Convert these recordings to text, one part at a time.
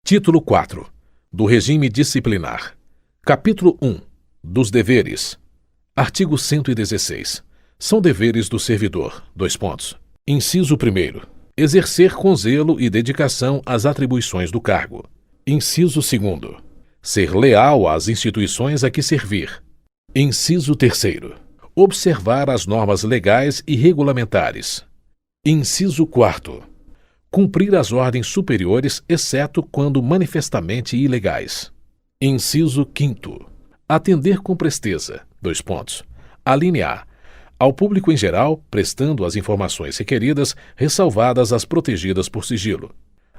Título 4. Do regime disciplinar. Capítulo 1. Dos deveres. Artigo 116. São deveres do servidor. Inciso 1º. Exercer com zelo e dedicação as atribuições do cargo. Inciso 2º. Ser leal às instituições a que servir. Inciso 3º. Observar as normas legais e regulamentares. Inciso 4º. Cumprir as ordens superiores, exceto quando manifestamente ilegais. Inciso 5º. Atender com presteza. Alínea A. Ao público em geral, prestando as informações requeridas, ressalvadas as protegidas por sigilo.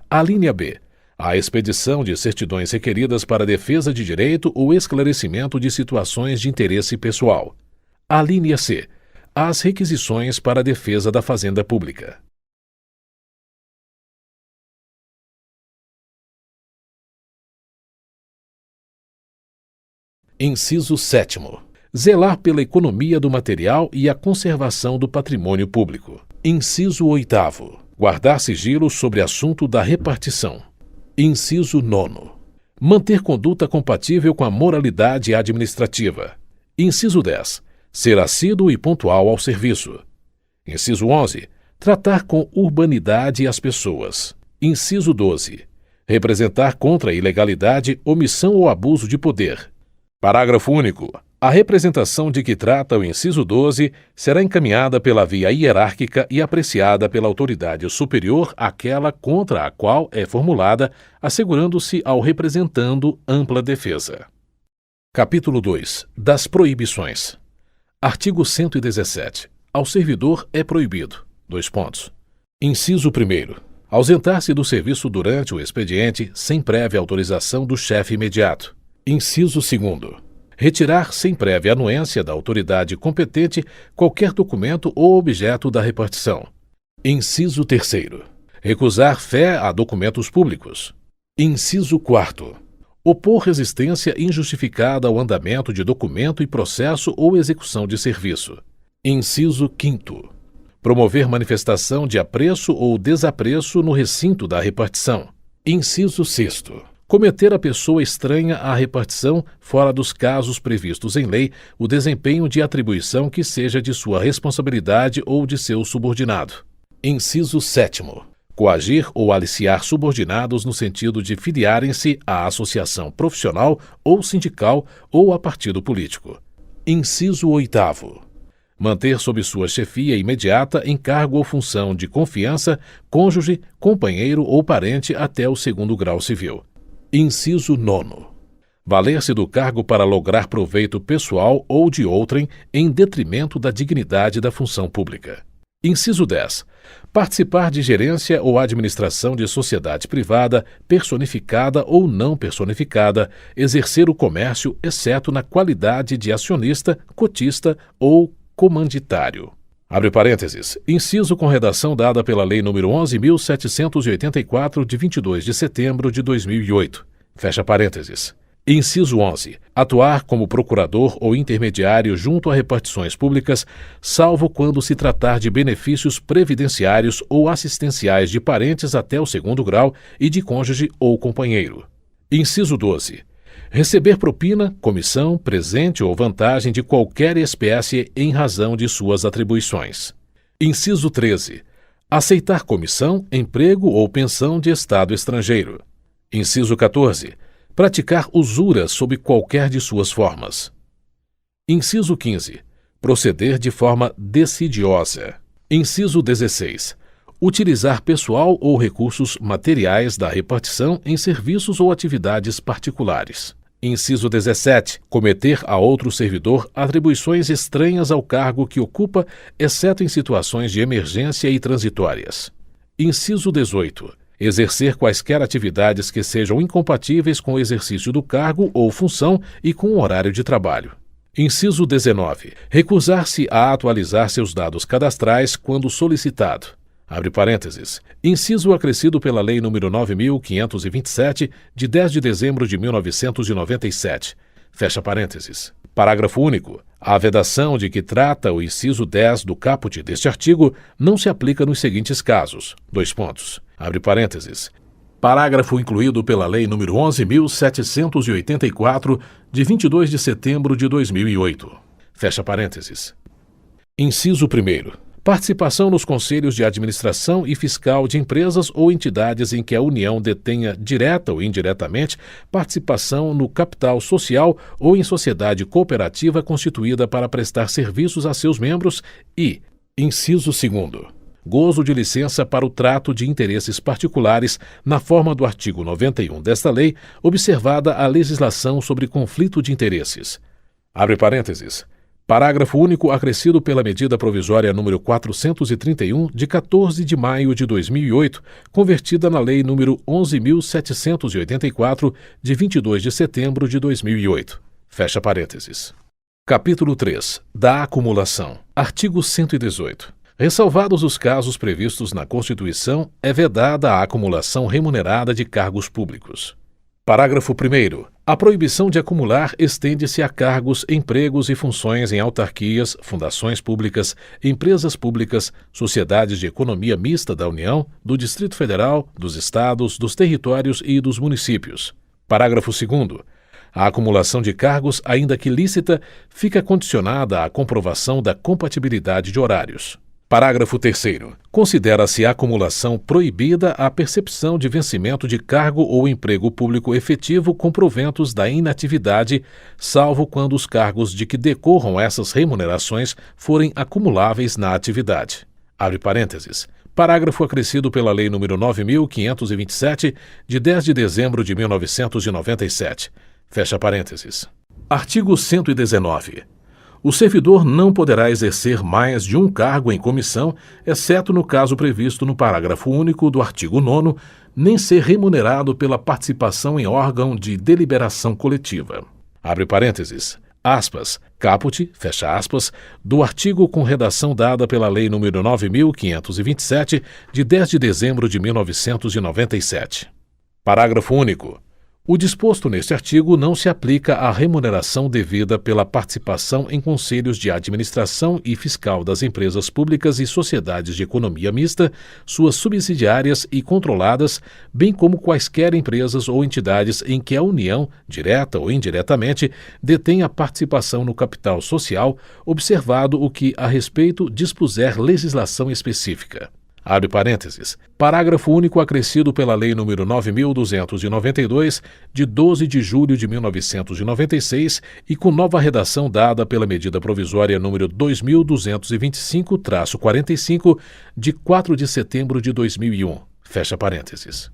Alínea B. A expedição de certidões requeridas para defesa de direito ou esclarecimento de situações de interesse pessoal. Alínea C. As requisições para a defesa da fazenda pública. Inciso 7º. Zelar pela economia do material e a conservação do patrimônio público. Inciso 8º. Guardar sigilo sobre assunto da repartição. Inciso 9º. Manter conduta compatível com a moralidade administrativa. Inciso 10. Ser assíduo e pontual ao serviço. Inciso 11. Tratar com urbanidade as pessoas. Inciso 12. Representar contra a ilegalidade, omissão ou abuso de poder. Parágrafo único. A representação de que trata o inciso 12 será encaminhada pela via hierárquica e apreciada pela autoridade superior àquela contra a qual é formulada, assegurando-se ao representando ampla defesa. Capítulo 2. Das proibições. Artigo 117. Ao servidor é proibido. Inciso 1º. Ausentar-se do serviço durante o expediente sem prévia autorização do chefe imediato. Inciso 2º. Retirar sem prévia anuência da autoridade competente qualquer documento ou objeto da repartição. Inciso 3º. Recusar fé a documentos públicos. Inciso 4º. Opor resistência injustificada ao andamento de documento e processo ou execução de serviço. Inciso 5º. Promover manifestação de apreço ou desapreço no recinto da repartição. Inciso 6º. Cometer a pessoa estranha à repartição, fora dos casos previstos em lei, o desempenho de atribuição que seja de sua responsabilidade ou de seu subordinado. Inciso 7º. Coagir ou aliciar subordinados no sentido de filiarem-se à associação profissional ou sindical ou a partido político. Inciso 8º. Manter sob sua chefia imediata encargo ou função de confiança, cônjuge, companheiro ou parente até o 2º grau civil. Inciso 9º. Valer-se do cargo para lograr proveito pessoal ou de outrem em detrimento da dignidade da função pública. Inciso 10. Participar de gerência ou administração de sociedade privada, personificada ou não personificada, exercer o comércio, exceto na qualidade de acionista, cotista ou comanditário. Abre parênteses. Inciso com redação dada pela Lei nº 11.784, de 22 de setembro de 2008. Fecha parênteses. Inciso 11. Atuar como procurador ou intermediário junto a repartições públicas, salvo quando se tratar de benefícios previdenciários ou assistenciais de parentes até o 2º grau e de cônjuge ou companheiro. Inciso 12. Receber propina, comissão, presente ou vantagem de qualquer espécie em razão de suas atribuições. Inciso 13. Aceitar comissão, emprego ou pensão de estado estrangeiro. Inciso 14. Praticar usura sob qualquer de suas formas. Inciso 15. Proceder de forma dessidiosa. Inciso 16. Utilizar pessoal ou recursos materiais da repartição em serviços ou atividades particulares. Inciso 17. Cometer a outro servidor atribuições estranhas ao cargo que ocupa, exceto em situações de emergência e transitórias. Inciso 18. Exercer quaisquer atividades que sejam incompatíveis com o exercício do cargo ou função e com o horário de trabalho. Inciso 19. Recusar-se a atualizar seus dados cadastrais quando solicitado. Abre parênteses. Inciso acrescido pela Lei nº 9.527, de 10 de dezembro de 1997. Fecha parênteses. Parágrafo único. A vedação de que trata o inciso 10 do caput deste artigo não se aplica nos seguintes casos. Abre parênteses. Parágrafo incluído pela Lei nº 11.784, de 22 de setembro de 2008. Fecha parênteses. Inciso 1º. Participação nos conselhos de administração e fiscal de empresas ou entidades em que a União detenha, direta ou indiretamente, participação no capital social ou em sociedade cooperativa constituída para prestar serviços a seus membros e, inciso 2º, gozo de licença para o trato de interesses particulares na forma do artigo 91 desta lei, observada a legislação sobre conflito de interesses. Abre parênteses. Parágrafo único acrescido pela medida provisória número 431, de 14 de maio de 2008, convertida na Lei número 11.784, de 22 de setembro de 2008. Fecha parênteses. Capítulo 3. Da acumulação. Artigo 118. Ressalvados os casos previstos na Constituição, é vedada a acumulação remunerada de cargos públicos. Parágrafo 1º. A proibição de acumular estende-se a cargos, empregos e funções em autarquias, fundações públicas, empresas públicas, sociedades de economia mista da União, do Distrito Federal, dos Estados, dos territórios e dos municípios. Parágrafo 2º. A acumulação de cargos, ainda que lícita, fica condicionada à comprovação da compatibilidade de horários. Parágrafo 3º. Considera-se a acumulação proibida a percepção de vencimento de cargo ou emprego público efetivo com proventos da inatividade, salvo quando os cargos de que decorram essas remunerações forem acumuláveis na atividade. Abre parênteses. Parágrafo acrescido pela Lei nº 9.527, de 10 de dezembro de 1997. Fecha parênteses. Artigo 119. O servidor não poderá exercer mais de um cargo em comissão, exceto no caso previsto no parágrafo único do artigo 9º, nem ser remunerado pela participação em órgão de deliberação coletiva. Abre parênteses. Aspas, caput, fecha aspas, do artigo com redação dada pela Lei nº 9.527, de 10 de dezembro de 1997. Parágrafo único. O disposto neste artigo não se aplica à remuneração devida pela participação em conselhos de administração e fiscal das empresas públicas e sociedades de economia mista, suas subsidiárias e controladas, bem como quaisquer empresas ou entidades em que a União, direta ou indiretamente, detenha participação no capital social, observado o que a respeito dispuser legislação específica. Abre parênteses. Parágrafo único acrescido pela Lei nº 9.292, de 12 de julho de 1996 e com nova redação dada pela medida provisória nº 2.225-45, de 4 de setembro de 2001. Fecha parênteses.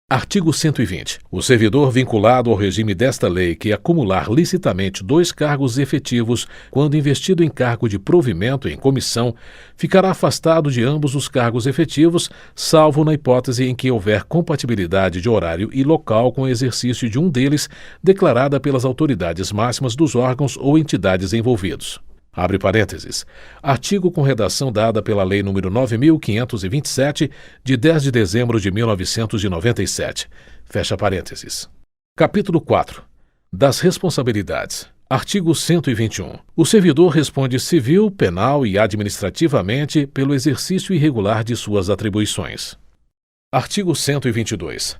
Artigo 120. O servidor vinculado ao regime desta lei que acumular licitamente 2 cargos efetivos, quando investido em cargo de provimento em comissão, ficará afastado de ambos os cargos efetivos, salvo na hipótese em que houver compatibilidade de horário e local com o exercício de um deles, declarada pelas autoridades máximas dos órgãos ou entidades envolvidos. Abre parênteses. Artigo com redação dada pela Lei nº 9.527, de 10 de dezembro de 1997. Fecha parênteses. Capítulo 4. Das responsabilidades. Artigo 121. O servidor responde civil, penal e administrativamente pelo exercício irregular de suas atribuições. Artigo 122.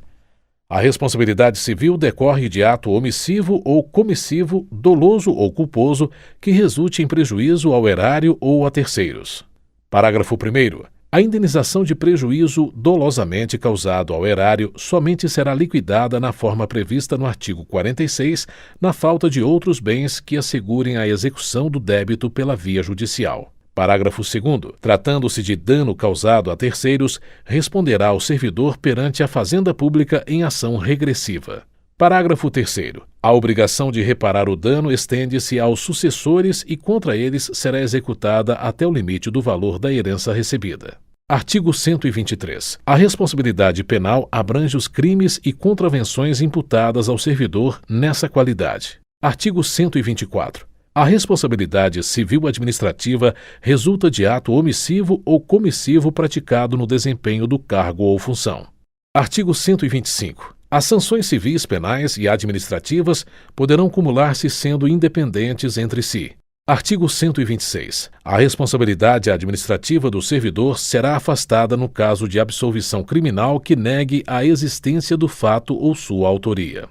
A responsabilidade civil decorre de ato omissivo ou comissivo, doloso ou culposo, que resulte em prejuízo ao erário ou a terceiros. Parágrafo 1º. A indenização de prejuízo dolosamente causado ao erário somente será liquidada na forma prevista no artigo 46, na falta de outros bens que assegurem a execução do débito pela via judicial. Parágrafo 2º. Tratando-se de dano causado a terceiros, responderá o servidor perante a Fazenda Pública em ação regressiva. Parágrafo 3º. A obrigação de reparar o dano estende-se aos sucessores e contra eles será executada até o limite do valor da herança recebida. Artigo 123. A responsabilidade penal abrange os crimes e contravenções imputadas ao servidor nessa qualidade. Artigo 124. A responsabilidade civil-administrativa resulta de ato omissivo ou comissivo praticado no desempenho do cargo ou função. Artigo 125. As sanções civis, penais e administrativas poderão cumular-se sendo independentes entre si. Artigo 126. A responsabilidade administrativa do servidor será afastada no caso de absolvição criminal que negue a existência do fato ou sua autoria.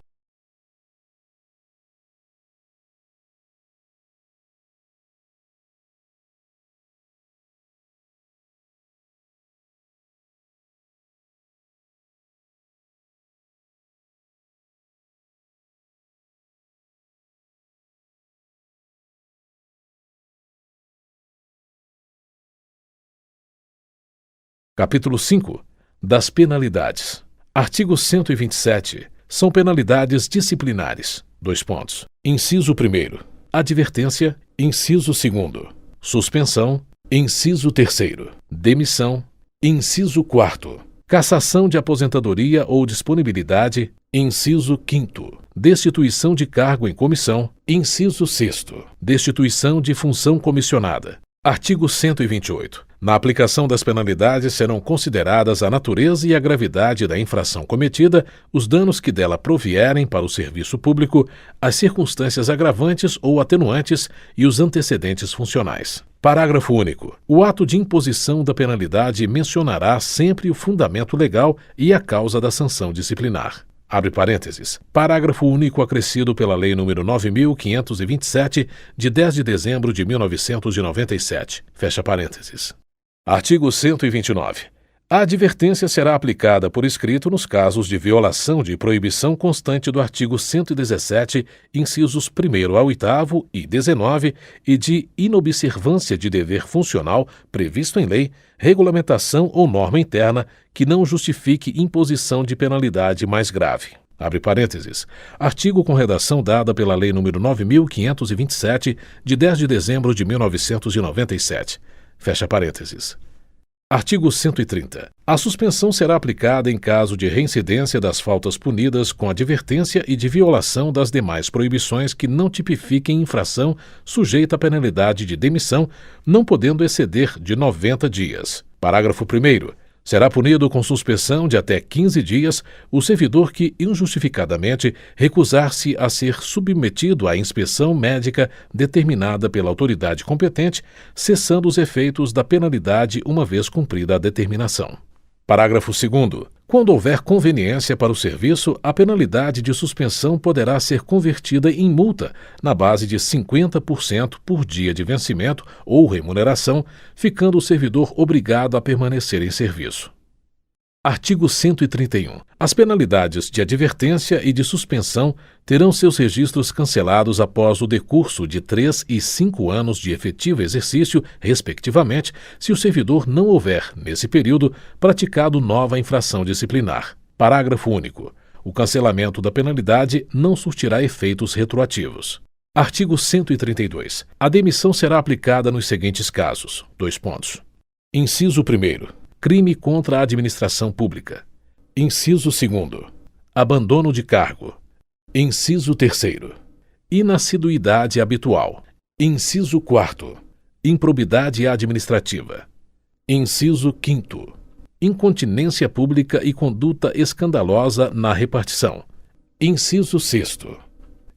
Capítulo 5. Das penalidades. Artigo 127. São penalidades disciplinares. Dois pontos. Inciso 1º. Advertência. Inciso 2º. Suspensão. Inciso 3º. Demissão. Inciso 4º. Cassação de aposentadoria ou disponibilidade. Inciso 5º. Destituição de cargo em comissão. Inciso 6º. Destituição de função comissionada. Artigo 128. Na aplicação das penalidades serão consideradas a natureza e a gravidade da infração cometida, os danos que dela provierem para o serviço público, as circunstâncias agravantes ou atenuantes e os antecedentes funcionais. Parágrafo único. O ato de imposição da penalidade mencionará sempre o fundamento legal e a causa da sanção disciplinar. Abre parênteses. Parágrafo único acrescido pela Lei nº 9.527, de 10 de dezembro de 1997. Fecha parênteses. Artigo 129. A advertência será aplicada por escrito nos casos de violação de proibição constante do artigo 117, incisos 1º a 8º e 19, e de inobservância de dever funcional previsto em lei, regulamentação ou norma interna que não justifique imposição de penalidade mais grave. Abre parênteses. Artigo com redação dada pela Lei nº 9.527, de 10 de dezembro de 1997. Fecha parênteses. Artigo 130. A suspensão será aplicada em caso de reincidência das faltas punidas com advertência e de violação das demais proibições que não tipifiquem infração sujeita à penalidade de demissão, não podendo exceder de 90 dias. Parágrafo 1º. Será punido com suspensão de até 15 dias o servidor que injustificadamente recusar-se a ser submetido à inspeção médica determinada pela autoridade competente, cessando os efeitos da penalidade uma vez cumprida a determinação. Parágrafo 2º. Quando houver conveniência para o serviço, a penalidade de suspensão poderá ser convertida em multa na base de 50% por dia de vencimento ou remuneração, ficando o servidor obrigado a permanecer em serviço. Artigo 131. As penalidades de advertência e de suspensão terão seus registros cancelados após o decurso de 3 e 5 anos de efetivo exercício, respectivamente, se o servidor não houver, nesse período, praticado nova infração disciplinar. Parágrafo único. O cancelamento da penalidade não surtirá efeitos retroativos. Artigo 132. A demissão será aplicada nos seguintes casos. Dois pontos. Inciso 1º. Crime contra a administração pública. Inciso 2º. Abandono de cargo. Inciso 3º. Inassiduidade habitual. Inciso 4º. Improbidade administrativa. Inciso 5º. Incontinência pública e conduta escandalosa na repartição. Inciso 6º.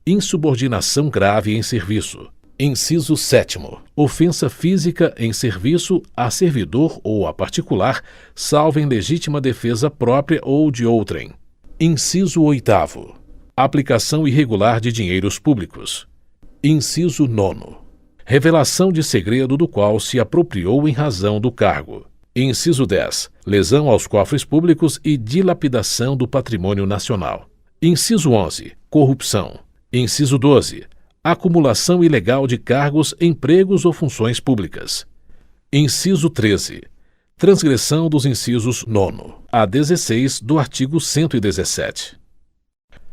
Insubordinação grave em serviço. Inciso 7º. Ofensa física em serviço a servidor ou a particular, salvo em legítima defesa própria ou de outrem. Inciso 8º. Aplicação irregular de dinheiros públicos. Inciso 9º. Revelação de segredo do qual se apropriou em razão do cargo. Inciso 10. Lesão aos cofres públicos e dilapidação do patrimônio nacional. Inciso 11. Corrupção. Inciso 12. Acumulação ilegal de cargos, empregos ou funções públicas. Inciso 13. Transgressão dos incisos 9º a 16 do artigo 117.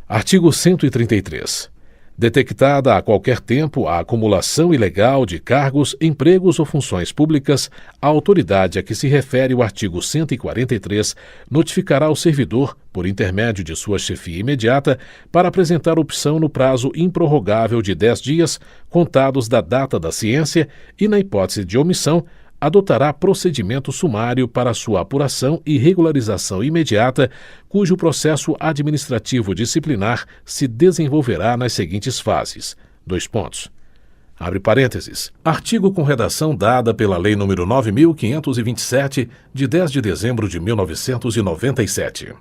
Artigo 133. Detectada a qualquer tempo a acumulação ilegal de cargos, empregos ou funções públicas, a autoridade a que se refere o artigo 143 notificará o servidor, por intermédio de sua chefia imediata, para apresentar opção no prazo improrrogável de 10 dias, contados da data da ciência, e, na hipótese de omissão, adotará procedimento sumário para sua apuração e regularização imediata, cujo processo administrativo disciplinar se desenvolverá nas seguintes fases. Dois pontos. Abre parênteses. Artigo com redação dada pela Lei nº 9.527, de 10 de dezembro de 1997.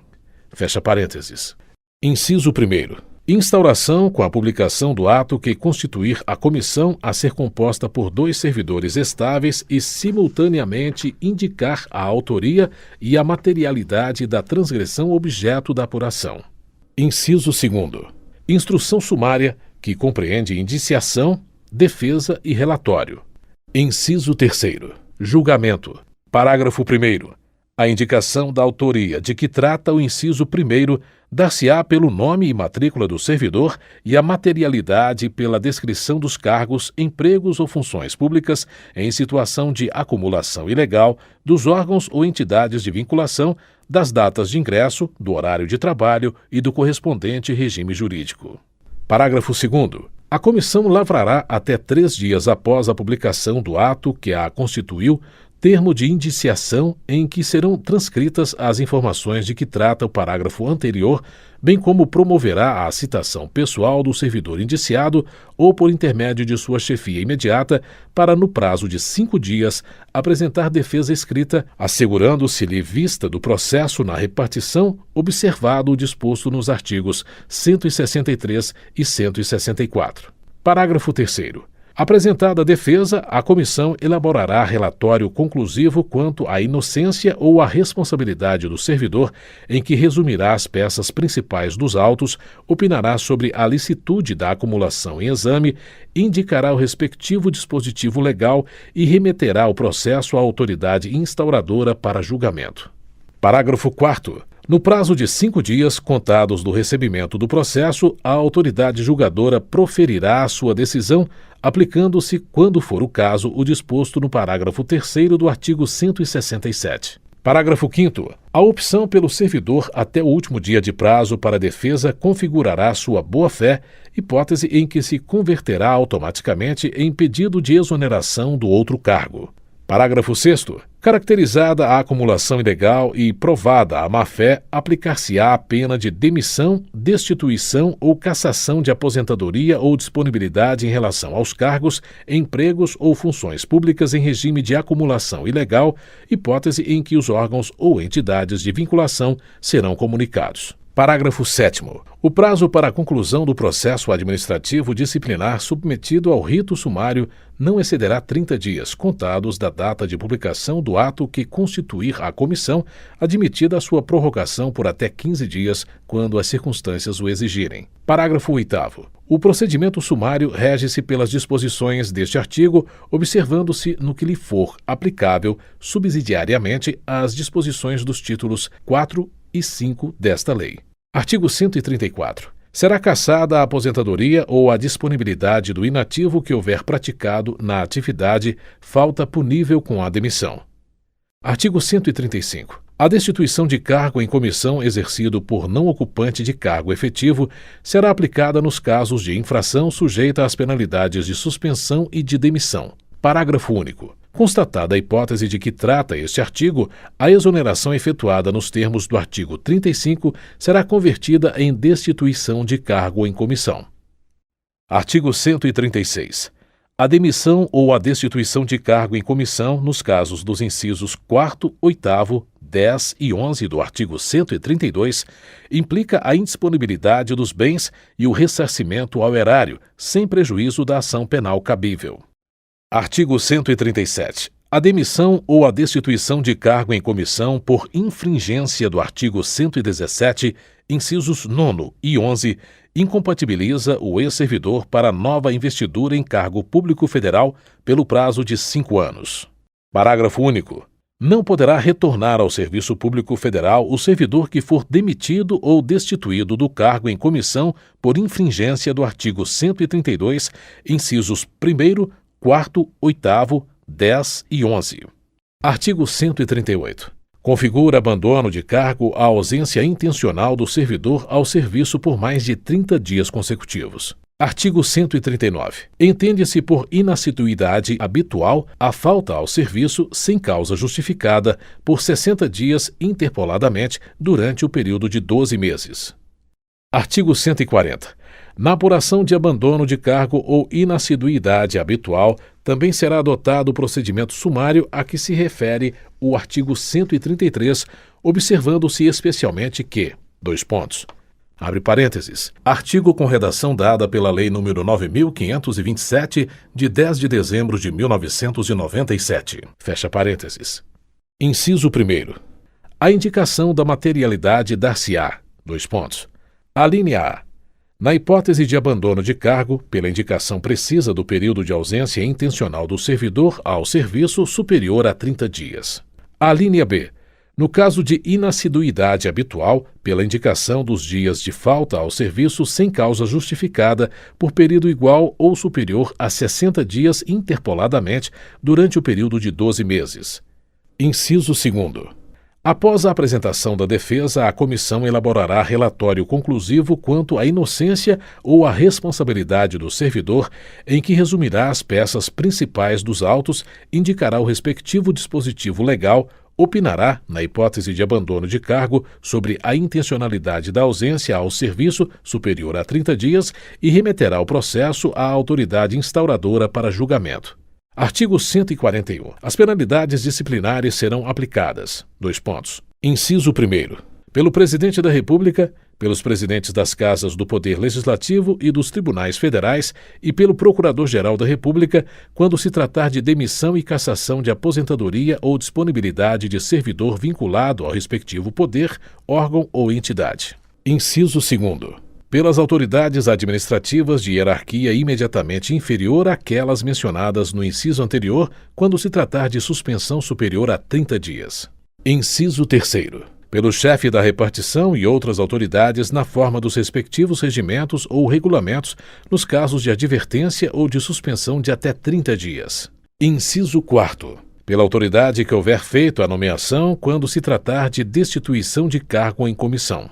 Fecha parênteses. Inciso 1º. Instauração com a publicação do ato que constituir a comissão a ser composta por 2 servidores estáveis e simultaneamente indicar a autoria e a materialidade da transgressão objeto da apuração. Inciso 2º. Instrução sumária, que compreende indiciação, defesa e relatório. Inciso 3º. Julgamento. Parágrafo 1º. A indicação da autoria de que trata o inciso 1º dar-se-á pelo nome e matrícula do servidor e a materialidade pela descrição dos cargos, empregos ou funções públicas em situação de acumulação ilegal, dos órgãos ou entidades de vinculação, das datas de ingresso, do horário de trabalho e do correspondente regime jurídico. Parágrafo 2º. A comissão lavrará até 3 dias após a publicação do ato que a constituiu termo de indiciação em que serão transcritas as informações de que trata o parágrafo anterior, bem como promoverá a citação pessoal do servidor indiciado ou por intermédio de sua chefia imediata para, no prazo de 5 dias, apresentar defesa escrita, assegurando-se-lhe vista do processo na repartição, observado o disposto nos artigos 163 e 164. Parágrafo 3º. Apresentada a defesa, a comissão elaborará relatório conclusivo quanto à inocência ou à responsabilidade do servidor, em que resumirá as peças principais dos autos, opinará sobre a licitude da acumulação em exame, indicará o respectivo dispositivo legal e remeterá o processo à autoridade instauradora para julgamento. Parágrafo 4º. No prazo de 5 dias, contados do recebimento do processo, a autoridade julgadora proferirá a sua decisão, aplicando-se, quando for o caso, o disposto no parágrafo 3º do artigo 167. Parágrafo 5º. A opção pelo servidor até o último dia de prazo para a defesa configurará sua boa-fé, hipótese em que se converterá automaticamente em pedido de exoneração do outro cargo. Parágrafo 6º. Caracterizada a acumulação ilegal e provada a má-fé, aplicar-se-á a pena de demissão, destituição ou cassação de aposentadoria ou disponibilidade em relação aos cargos, empregos ou funções públicas em regime de acumulação ilegal, hipótese em que os órgãos ou entidades de vinculação serão comunicados. Parágrafo 7º. O prazo para a conclusão do processo administrativo disciplinar submetido ao rito sumário não excederá 30 dias, contados da data de publicação do ato que constituir a comissão, admitida a sua prorrogação por até 15 dias, quando as circunstâncias o exigirem. Parágrafo 8º. O procedimento sumário rege-se pelas disposições deste artigo, observando-se, no que lhe for aplicável, subsidiariamente, as disposições dos títulos 4 e 5 desta lei. Artigo 134. Será cassada a aposentadoria ou a disponibilidade do inativo que houver praticado na atividade falta punível com a demissão. Artigo 135. A destituição de cargo em comissão exercido por não ocupante de cargo efetivo será aplicada nos casos de infração sujeita às penalidades de suspensão e de demissão. Parágrafo único. Constatada a hipótese de que trata este artigo, a exoneração efetuada nos termos do artigo 35 será convertida em destituição de cargo em comissão. Artigo 136. A demissão ou a destituição de cargo em comissão, nos casos dos incisos 4º, 8º, 10 e 11 do artigo 132, implica a indisponibilidade dos bens e o ressarcimento ao erário, sem prejuízo da ação penal cabível. Artigo 137. A demissão ou a destituição de cargo em comissão por infringência do artigo 117, incisos 9º e 11, incompatibiliza o ex-servidor para nova investidura em cargo público federal pelo prazo de 5 anos. Parágrafo único. Não poderá retornar ao serviço público federal o servidor que for demitido ou destituído do cargo em comissão por infringência do artigo 132, incisos 1º, 4º, 8º, 10 e 11. Artigo 138. Configura abandono de cargo a ausência intencional do servidor ao serviço por mais de 30 dias consecutivos. Artigo 139. Entende-se por inassiduidade habitual a falta ao serviço sem causa justificada por 60 dias interpoladamente durante o período de 12 meses. Artigo 140. Na apuração de abandono de cargo ou inassiduidade habitual, também será adotado o procedimento sumário a que se refere o artigo 133, observando-se especialmente que: dois pontos. Abre parênteses. Artigo com redação dada pela Lei nº 9.527, de 10 de dezembro de 1997. Fecha parênteses. Inciso 1º. A indicação da materialidade dar-se-á. Dois pontos. Alínea A. Na hipótese de abandono de cargo, pela indicação precisa do período de ausência intencional do servidor ao serviço superior a 30 dias. Alínea B. No caso de inassiduidade habitual, pela indicação dos dias de falta ao serviço sem causa justificada, por período igual ou superior a 60 dias interpoladamente durante o período de 12 meses. Inciso 2º. Após a apresentação da defesa, a comissão elaborará relatório conclusivo quanto à inocência ou à responsabilidade do servidor, em que resumirá as peças principais dos autos, indicará o respectivo dispositivo legal, opinará, na hipótese de abandono de cargo, sobre a intencionalidade da ausência ao serviço superior a 30 dias e remeterá o processo à autoridade instauradora para julgamento. Artigo 141. As penalidades disciplinares serão aplicadas. Dois pontos. Inciso 1º. Pelo Presidente da República, pelos presidentes das Casas do Poder Legislativo e dos Tribunais Federais e pelo Procurador-Geral da República, quando se tratar de demissão e cassação de aposentadoria ou disponibilidade de servidor vinculado ao respectivo poder, órgão ou entidade. Inciso 2º. Pelas autoridades administrativas de hierarquia imediatamente inferior àquelas mencionadas no inciso anterior, quando se tratar de suspensão superior a 30 dias. Inciso 3º. Pelo chefe da repartição e outras autoridades na forma dos respectivos regimentos ou regulamentos, nos casos de advertência ou de suspensão de até 30 dias. Inciso 4º. Pela autoridade que houver feito a nomeação quando se tratar de destituição de cargo em comissão.